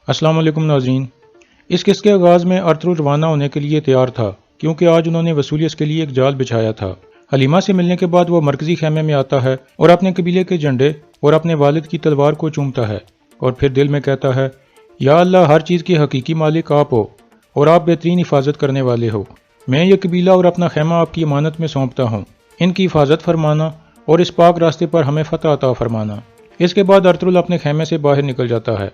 अस्सलाम वालेकुम नाज़रीन। इस किस्त के आगाज़ में अरतुल रवाना होने के लिए तैयार था, क्योंकि आज उन्होंने वसूलियत के लिए एक जाल बिछाया था। हलीमा से मिलने के बाद वो मरकजी खेमे में आता है और अपने कबीले के झंडे और अपने वालिद की तलवार को चूमता है और फिर दिल में कहता है, या अल्लाह, हर चीज़ के हकीकी मालिक आप हो और आप बेहतरीन हिफाजत करने वाले हो। मैं ये कबीला और अपना खेमा आपकी अमानत में सौंपता हूँ। इनकी हिफाजत फरमाना और इस पाक रास्ते पर हमें फतह अता फरमाना। इसके बाद अरतुल अपने खेमे से बाहर निकल जाता है।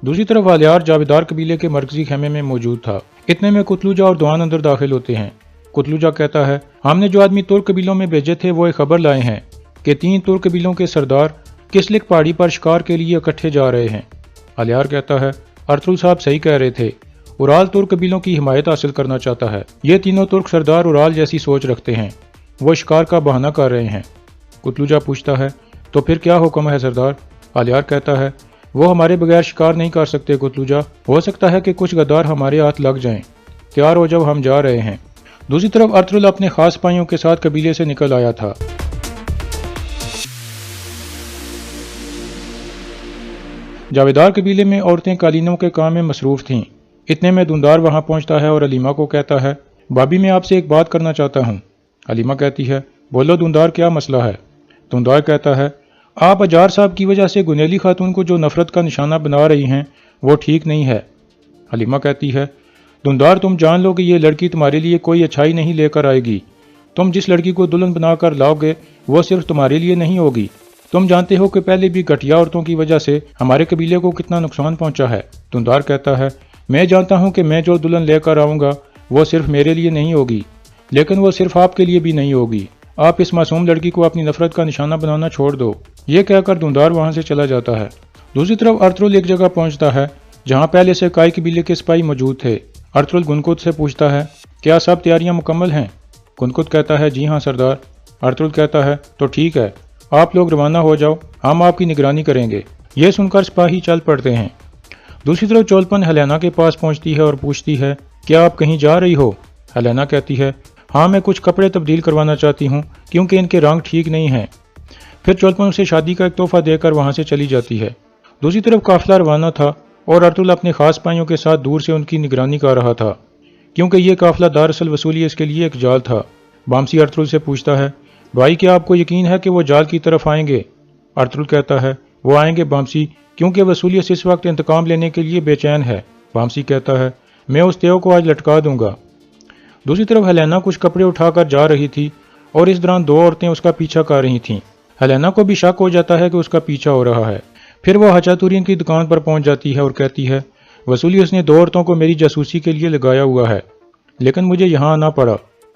दूसरी तरफ आलियार जावेदार कबीले के मरकजी खेमे में मौजूद था। इतने में कुतलुजा और दुआन अंदर दाखिल होते हैं। कुतलुजा कहता है, हमने जो आदमी तुर्क कबीलों में भेजे थे वो एक खबर लाए हैं कि 3 तुर्क कबीलों के सरदार किसलिक पहाड़ी पर शिकार के लिए इकट्ठे जा रहे हैं। आलियार कहता है, अरतुल साहब सही कह रहे थे, उराल तुर्क कबीलों की हिमायत हासिल करना चाहता है। ये तीनों तुर्क सरदार उराल जैसी सोच रखते हैं, वो शिकार का बहाना कर रहे हैं। कुतलुजा पूछता है, तो फिर क्या हुक्म है सरदार? आलियार कहता है, वो हमारे बगैर शिकार नहीं कर सकते कुतलुजा, हो सकता है कि कुछ गद्दार हमारे हाथ लग जाएं। तैयार हो जब हम जा रहे हैं। दूसरी तरफ अरतुल अपने खास सिपाहियों के साथ कबीले से निकल आया था। जावेदार कबीले में औरतें कालीनों के काम में मसरूफ थीं। इतने में दुंदार वहां पहुंचता है और हलीमा को कहता है, भाभी मैं आपसे एक बात करना चाहता हूं। हलीमा कहती है, बोलो दुंदार, क्या मसला है? दुंदार कहता है, आप अजार साहब की वजह से गुनेली खातून को जो नफरत का निशाना बना रही हैं वो ठीक नहीं है। हलीमा कहती है, दुंदार तुम जान लो कि ये लड़की तुम्हारे लिए कोई अच्छाई नहीं लेकर आएगी। तुम जिस लड़की को दुल्हन बनाकर लाओगे वो सिर्फ तुम्हारे लिए नहीं होगी। तुम जानते हो कि पहले भी घटिया औरतों की वजह से हमारे कबीले को कितना नुकसान पहुंचा है। दुंदार कहता है, मैं जानता हूं कि मैं जो दुल्हन लेकर आऊंगा वो सिर्फ मेरे लिए नहीं होगी, लेकिन वो सिर्फ आपके लिए भी नहीं होगी। आप इस मासूम लड़की को अपनी नफरत का निशाना बनाना छोड़ दो। ये कहकर दुंदार वहां से चला जाता है। दूसरी तरफ अरतुल एक जगह पहुंचता है जहां पहले से काई कबीले के सिपाही मौजूद थे। अरतुल गुनकुत से पूछता है, क्या सब तैयारियां मुकम्मल हैं? गुनकुत कहता है, जी हाँ सरदार। अरतुल कहता है, तो ठीक है, आप लोग रवाना हो जाओ, हम आपकी निगरानी करेंगे। ये सुनकर सिपाही चल पड़ते हैं। दूसरी तरफ चोलपन हेलेना के पास पहुंचती है और पूछती है, क्या आप कहीं जा रही हो? हेलेना कहती है, हाँ मैं कुछ कपड़े तब्दील करवाना चाहती हूँ क्योंकि इनके रंग ठीक नहीं हैं। फिर चोलपन उसे शादी का एक तोहफा देकर वहां से चली जाती है। दूसरी तरफ काफिला रवाना था और अरतुल अपने खास सिपाहियों के साथ दूर से उनकी निगरानी कर रहा था, क्योंकि ये काफिला दरअसल वसूलियत के लिए एक जाल था। बामसी अरतुल से पूछता है, भाई क्या आपको यकीन है कि वो जाल की तरफ आएंगे? अरतुल कहता है, वो आएंगे बामसी, क्योंकि वसूलियत इस वक्त इंतकाम लेने के लिए बेचैन है। बामसी कहता है, मैं उस तेव को आज लटका दूंगा। दूसरी तरफ हेलेना कुछ कपड़े उठाकर जा रही थी और इस दौरान 2 औरतें उसका पीछा कर रही थीं। हेलेना को भी शक हो जाता है कि उसका पीछा हो रहा है। फिर वो हचातुरियन की दुकान पर पहुंच जाती है और कहती है, वसूली उसने 2 औरतों को मेरी जासूसी के लिए लगाया हुआ है, लेकिन मुझे यहाँ आना पड़ा।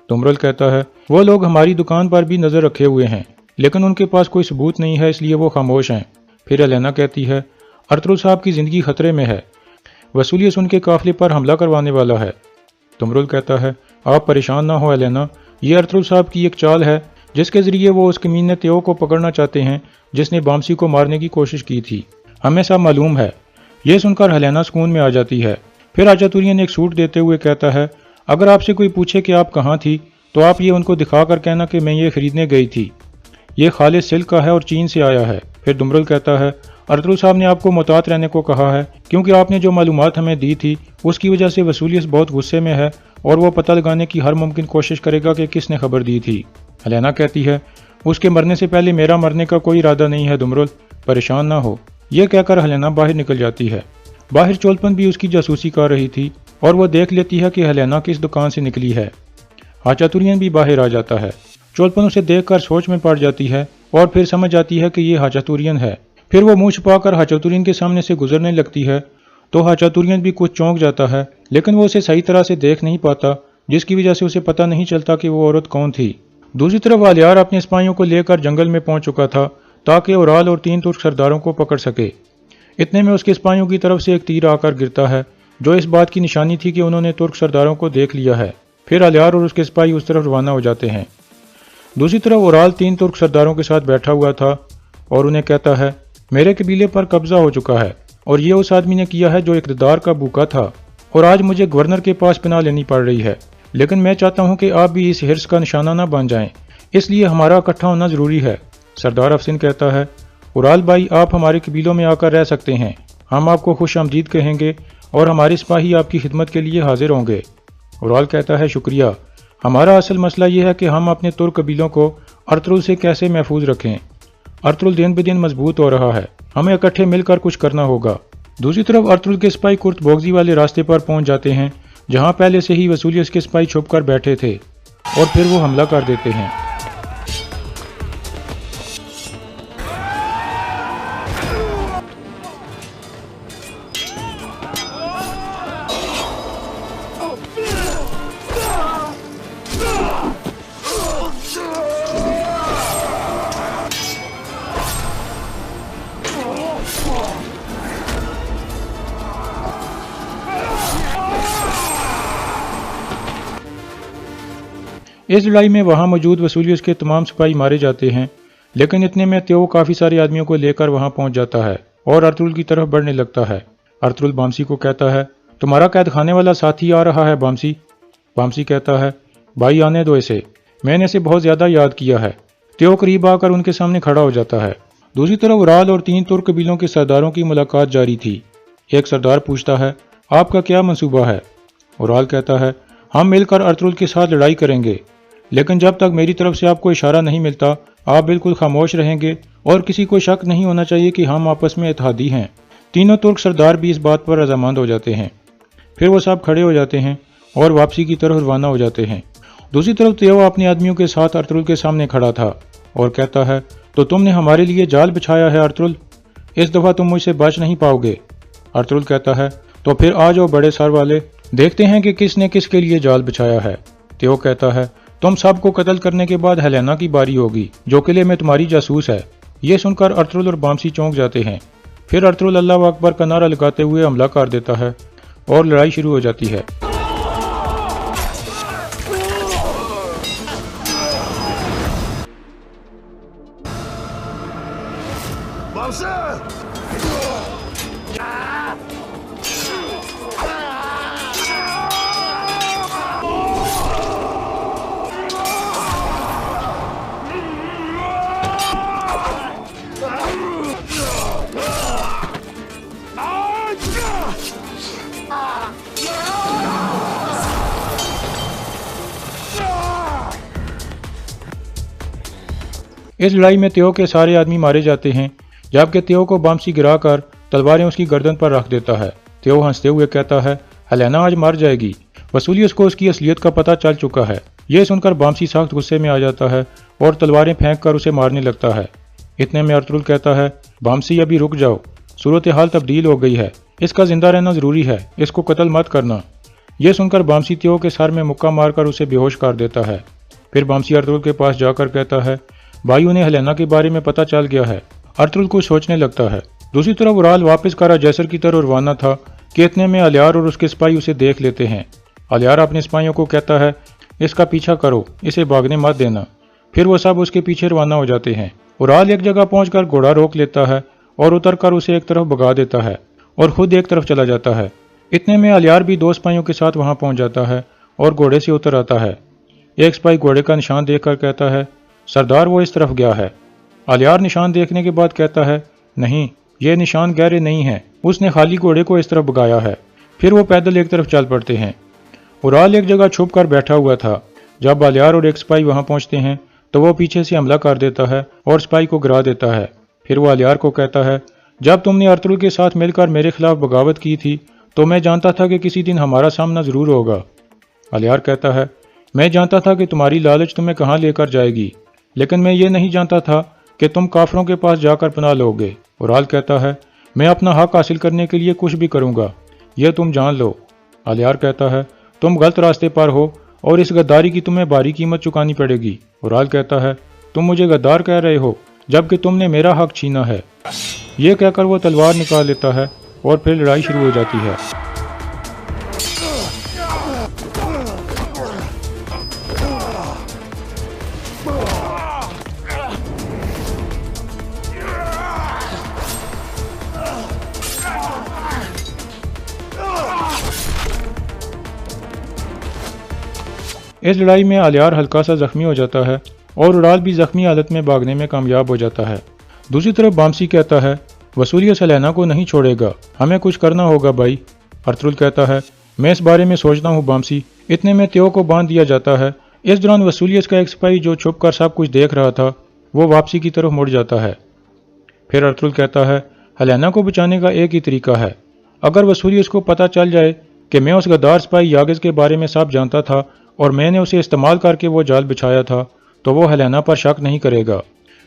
तुमरल कहता है, वो लोग हमारी दुकान पर भी नजर रखे हुए हैं, लेकिन उनके पास कोई सबूत नहीं है, इसलिए वो खामोश हैं। फिर हेलेना कहती है, अरतुल साहब की जिंदगी खतरे में है, वसूलियत उनके काफिले पर हमला करवाने वाला है। तुमरुल कहता है, आप परेशान ना हो हेलेना, ये अरतुल साहब की एक चाल है जिसके जरिए वो उस कमीने तेओ को पकड़ना चाहते हैं जिसने बामसी को मारने की कोशिश की थी। हमें सब मालूम है। ये सुनकर हेलेना सुकून में आ जाती है। फिर आचातुरियन एक सूट देते हुए कहता है, अगर आपसे कोई पूछे कि आप कहाँ थी तो आप ये उनको दिखाकर कहना कि मैं ये खरीदने गई थी। ये खालिस सिल्क का है और चीन से आया है। फिर दुमरुल कहता है, अरतुल साहब ने आपको मुहतात रहने को कहा है, क्योंकि आपने जो मालूमात हमें दी थी उसकी वजह से वसूलियत बहुत गुस्से में है और वो पता लगाने की हर मुमकिन कोशिश करेगा कि किसने खबर दी थी। हेलेना कहती है, उसके मरने से पहले मेरा मरने का कोई इरादा नहीं है दुमरुल, परेशान ना हो। यह कहकर हेलेना बाहर निकल जाती है। बाहर चोलपन भी उसकी जासूसी कर रही थी और वो देख लेती है कि हेलेना किस दुकान से निकली है। हाचातुरियन भी बाहर आ जाता है। चोलपन उसे देखकर सोच में पड़ जाती है और फिर समझ जाती है कि ये हाचातुरियन है। फिर वो मुंह छुपाकर हाचातुरियन के सामने से गुजरने लगती है तो हाचातुरियन भी कुछ चौंक जाता है, लेकिन वो उसे सही तरह से देख नहीं पाता, जिसकी वजह से उसे पता नहीं चलता कि वो औरत कौन थी। दूसरी तरफ आलियार अपने सिपाहियों को लेकर जंगल में पहुंच चुका था ताकि उराल और 3 तुर्क सरदारों को पकड़ सके। इतने में उसके सिपाहियों की तरफ से एक तीर आकर गिरता है, जो इस बात की निशानी थी कि उन्होंने तुर्क सरदारों को देख लिया है। फिर आलियार और उसके सिपाही उस तरफ रवाना हो जाते हैं। दूसरी तरफ उराल 3 तुर्क सरदारों के साथ बैठा हुआ था और उन्हें कहता है, मेरे कबीले पर कब्जा हो चुका है और ये उस आदमी ने किया है जो इक़्तिदार का भूखा था और आज मुझे गवर्नर के पास पनाह लेनी पड़ रही है। लेकिन मैं चाहता हूँ कि आप भी इस हिर्स का निशाना न बन जाएं, इसलिए हमारा इकट्ठा होना ज़रूरी है। सरदार अफसिन कहता है, उराल भाई, आप हमारे कबीलों में आकर रह सकते हैं, हम आपको खुश आमदीद कहेंगे और हमारे सिपाही आपकी खिदमत के लिए हाजिर होंगे। उराल कहता है, शुक्रिया, हमारा असल मसला ये है कि हम अपने तुर्क कबीलों को अर्तुगरुल से कैसे महफूज रखें। अर्तुगरुल दिन ब दिन मजबूत हो रहा है, हमें इकट्ठे मिलकर कुछ करना होगा। दूसरी तरफ अर्तुगरुल के सिपाही कुर्त बोगजी वाले रास्ते पर पहुंच जाते हैं, जहां पहले से ही वसूलियस के सिपाही छुपकर बैठे थे और फिर वो हमला कर देते हैं। इस लड़ाई में वहां मौजूद वसूलियस के तमाम सिपाही मारे जाते हैं, लेकिन इतने में त्यो काफी सारे आदमियों को लेकर वहां पहुंच जाता है और अर्तुगरुल की तरफ बढ़ने लगता है। अर्तुगरुल बामसी को कहता है, तुम्हारा कैद खाने वाला साथी आ रहा है बामसी। बामसी कहता है, भाई आने दो इसे, मैंने इसे बहुत ज्यादा याद किया है। त्यो करीब आकर उनके सामने खड़ा हो जाता है। दूसरी तरफ उराल और 3 तुर्क कबीलों के सरदारों की मुलाकात जारी थी। एक सरदार पूछता है, आपका क्या मंसूबा है? उराल कहता है, हम मिलकर अर्तुगरुल के साथ लड़ाई करेंगे, लेकिन जब तक मेरी तरफ से आपको इशारा नहीं मिलता आप बिल्कुल खामोश रहेंगे और किसी को शक नहीं होना चाहिए कि हम आपस में इत्तेहादी हैं। तीनों तुर्क सरदार भी इस बात पर रजामंद हो जाते हैं। फिर वो सब खड़े हो जाते हैं और वापसी की तरफ रवाना हो जाते हैं। दूसरी तरफ त्यो अपने आदमियों के साथ अर्तुगरुल के सामने खड़ा था और कहता है, तो तुमने हमारे लिए जाल बिछाया है अर्तुगरुल, इस दफा तुम मुझसे बच नहीं पाओगे। अर्तुगरुल कहता है, तो फिर आ जाओ बड़े सर वाले, देखते हैं कि किसने किसके लिए जाल बिछाया है। त्यो कहता है, तुम सबको कत्ल करने के बाद हेलेना की बारी होगी, जो किले में तुम्हारी जासूस है। ये सुनकर अर्तुगरुल और बामसी चौंक जाते हैं। फिर अर्तुगरुल अल्लाह अकबर का नारा लगाते हुए हमला कर देता है और लड़ाई शुरू हो जाती है। इस लड़ाई में त्यो के सारे आदमी मारे जाते हैं, जबकि त्यो को बामसी गिराकर तलवारें उसकी गर्दन पर रख देता है। त्यो हंसते हुए कहता है, हेलेना आज मर जाएगी। वसूलियस को उसकी असलियत का पता चल चुका है। यह सुनकर बामसी सख्त गुस्से में आ जाता है और तलवारें फेंक कर उसे मारने लगता है। इतने में अर्तुगरुल कहता है, बामसी अभी रुक जाओ, सूरत हाल तब्दील हो गई है, इसका जिंदा रहना जरूरी है, इसको कत्ल मत करना। यह सुनकर बामसी त्यो के सर में मुक्का मारकर उसे बेहोश कर देता है। फिर बामसी अर्तुगरुल के पास जाकर कहता है, भाई उन्हें हेलेना के बारे में पता चल गया है। अर्तुगरुल को सोचने लगता है। दूसरी तरफ उराल वापस कारा जैसर की तरफ रवाना था कि इतने में अलियार और उसके सिपाही उसे देख लेते हैं। अलियार अपने सिपाहियों को कहता है, इसका पीछा करो, इसे भागने मत देना। फिर वो सब उसके पीछे रवाना हो जाते हैं। उराल एक जगह पहुंचकर घोड़ा रोक लेता है और उतरकर उसे एक तरफ भगा देता है और खुद एक तरफ चला जाता है। इतने में अलियार भी 2 सिपाहियों के साथ वहां पहुंच जाता है और घोड़े से उतर आता है। एक सिपाही घोड़े का निशान देखकर कहता है, सरदार वो इस तरफ गया है। अलियार निशान देखने के बाद कहता है, नहीं, ये निशान गहरे नहीं है, उसने खाली घोड़े को इस तरफ भगाया है। फिर वो पैदल एक तरफ चल पड़ते हैं। उराल एक जगह छुप कर बैठा हुआ था। जब अलियार और एक सिपाही वहां पहुंचते हैं तो वो पीछे से हमला कर देता है और सिपाही को गिरा देता है। फिर वो अलियार को कहता है, जब तुमने अर्तुगरुल के साथ मिलकर मेरे खिलाफ बगावत की थी तो मैं जानता था कि किसी दिन हमारा सामना जरूर होगा। अलियार कहता है, मैं जानता था कि तुम्हारी लालच तुम्हें कहाँ लेकर जाएगी, लेकिन मैं ये नहीं जानता था कि तुम काफरों के पास जाकर पनाह लोगे। उराल कहता है, मैं अपना हक हासिल करने के लिए कुछ भी करूंगा, यह तुम जान लो। अलियार कहता है, तुम गलत रास्ते पर हो और इस गद्दारी की तुम्हें भारी कीमत चुकानी पड़ेगी। उराल कहता है, तुम मुझे गद्दार कह रहे हो जबकि तुमने मेरा हक छीना है। यह कहकर वो तलवार निकाल लेता है और फिर लड़ाई शुरू हो जाती है। اس لڑائی میں الیار ہلکا سا زخمی ہو جاتا ہے اور اڑال بھی زخمی حالت میں بھاگنے میں کامیاب ہو جاتا ہے۔ دوسری طرف بامسی کہتا ہے وسولیس ہیلینا کو نہیں چھوڑے گا، ہمیں کچھ کرنا ہوگا بھائی۔ ارطغرل کہتا ہے میں اس بارے میں سوچتا ہوں بامسی۔ اتنے میں تیو کو باندھ دیا جاتا ہے۔ اس دوران وسولیس کا ایک سپاہی جو چھپ کر سب کچھ دیکھ رہا تھا وہ واپسی کی طرف مڑ جاتا ہے۔ پھر ارطغرل کہتا ہے ہیلینا کو بچانے کا ایک ہی طریقہ ہے، اگر وسولیس کو پتہ چل جائے کہ میں اس غدار سپاہی یاگز کے بارے میں سب جانتا تھا اور میں نے اسے استعمال کر کے وہ جال بچھایا تھا تو وہ ہیلینا پر شک نہیں کرے گا۔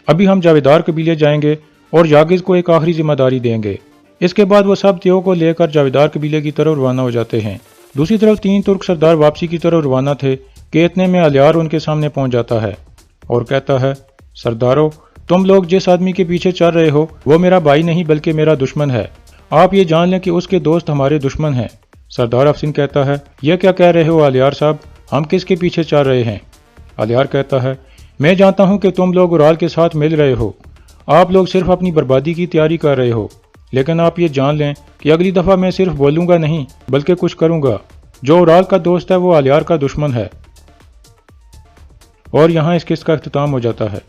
ابھی ہم جاویدار قبیلے جائیں گے اور یاگز کو ایک آخری ذمہ داری دیں گے۔ اس کے بعد وہ سب تیو کو لے کر جاویدار قبیلے کی طرف روانہ ہو جاتے ہیں۔ دوسری طرف 3 ترک سردار واپسی کی طرف روانہ تھے کہ اتنے میں الیار ان کے سامنے پہنچ جاتا ہے اور کہتا ہے سردارو، تم لوگ جس آدمی کے پیچھے چل رہے ہو وہ میرا بھائی نہیں بلکہ میرا دشمن ہے۔ آپ یہ جان لیں کہ اس کے دوست ہمارے دشمن ہیں۔ سردار افسین کہتا ہے یہ کیا کہہ رہے ہو الیار صاحب، ہم کس کے پیچھے چل رہے ہیں؟ الیار کہتا ہے میں جانتا ہوں کہ تم لوگ اورال کے ساتھ مل رہے ہو، آپ لوگ صرف اپنی بربادی کی تیاری کر رہے ہو، لیکن آپ یہ جان لیں کہ اگلی دفعہ میں صرف بولوں گا نہیں بلکہ کچھ کروں گا۔ جو اورال کا دوست ہے وہ الیار کا دشمن ہے۔ اور یہاں اس قسط کا اختتام ہو جاتا ہے۔